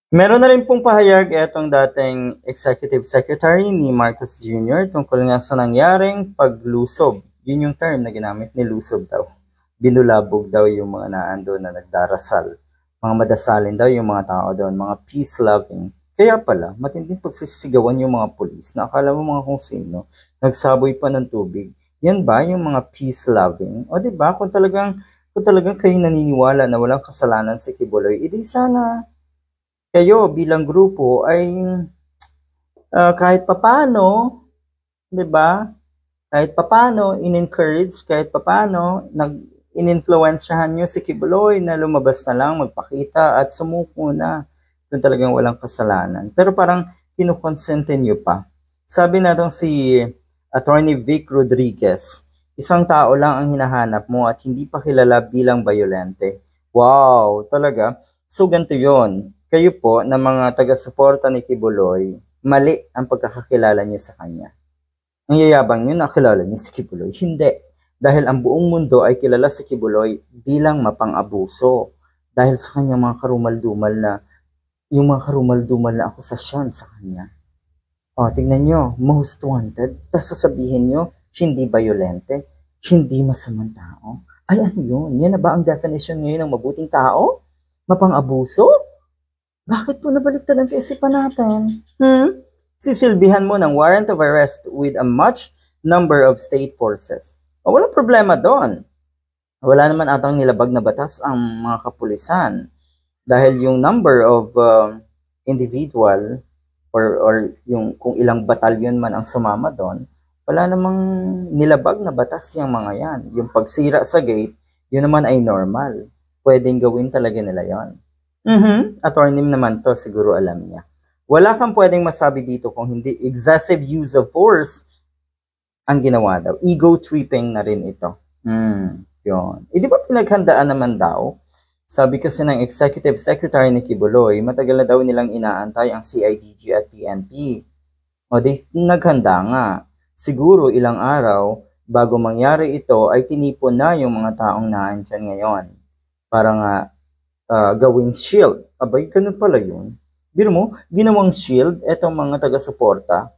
Meron na rin pong pahayag itong dating Executive Secretary ni Marcos Jr. tungkol nga sa nangyaring paglusob. Yun yung term na ginamit ni lusob daw. Binulabog daw yung mga naando na nagdarasal. Mga madasalin daw yung mga tao doon, mga peace-loving. Kaya pala, matinding pagsisigawan yung mga pulis na akala mo mga kung sino, nagsaboy pa ng tubig. Yan ba yung mga peace-loving? O diba, kung talagang kayo naniniwala na walang kasalanan si Kibuloy, edi sana kayo bilang grupo ay kahit papano, 'di ba? Kahit papano in-encourage, kahit papano in-influensyahan niyo si Kibuloy na lumabas na lang, magpakita at sumuko na kung talagang walang kasalanan. Pero parang kinukonsente niyo pa. Sabi na si Attorney Vic Rodriguez, isang tao lang ang hinahanap mo at hindi pa kilala bilang bayolente. Wow, talaga? So ganito yon. Kayo po na mga taga-suporta ni Kibuloy, mali ang pagkakakilala niyo sa kanya. Ang yayabang niyo na kilala niyo si Kibuloy. Hindi. Dahil ang buong mundo ay kilala si Kibuloy bilang mapang-abuso. Dahil sa kanyang mga karumal-dumal na akusasyon sa kanya. O, tingnan nyo, most wanted. Tapos sasabihin nyo, hindi violente, hindi masamang tao. Ay, ano yun? Yan na ba ang definition ngayon ng mabuting tao? Mapang-abuso? Bakit po nabaliktad ang kaisipan natin? Sisilbihan mo ng warrant of arrest with a much number of state forces. O, walang problema doon. Wala naman atang nilabag na batas ang mga kapulisan. Dahil yung number of individual or yung kung ilang batalyon man ang sumama doon, wala namang nilabag na batas yung mga yan. Yung pagsira sa gate, yun naman ay normal. Pwedeng gawin talaga nila yon. Attorney naman to, siguro alam niya. Wala kang pwedeng masabi dito kung hindi excessive use of force ang ginawa daw. Ego tripping na rin ito. Yun. Di ba pinaghandaan naman daw? Sabi kasi ng Executive Secretary ni Kibuloy, matagal na daw nilang inaantay ang CIDG at PNP. O di naghanda nga. Siguro ilang araw bago mangyari ito ay tinipon na yung mga taong naandyan ngayon. Para nga gawing shield. Abay, ganun pala yun. Biro mo, ginawang shield, etong mga taga-suporta.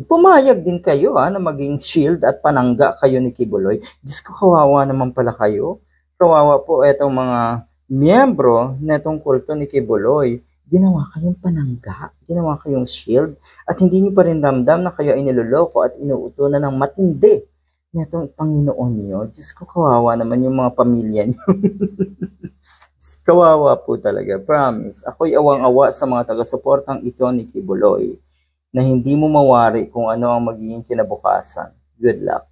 Pumayag din kayo na maging shield at panangga kayo ni Kibuloy. Diyos ko, kawawa naman pala kayo. Kawawa po etong mga miyembro na itong kulto ni Kibuloy. Ginawa kayong panangga, ginawa kayong shield, at hindi niyo pa rin ramdam na kayo ay niloloko at inuutunan ng matindi na itong Panginoon niyo. Diyos ko, kawawa naman yung mga pamilya niyo. Kawawa po talaga, promise. Ako'y awang-awa sa mga taga-suportang ito ni Kibuloy na hindi mo mawari kung ano ang magiging kinabukasan. Good luck.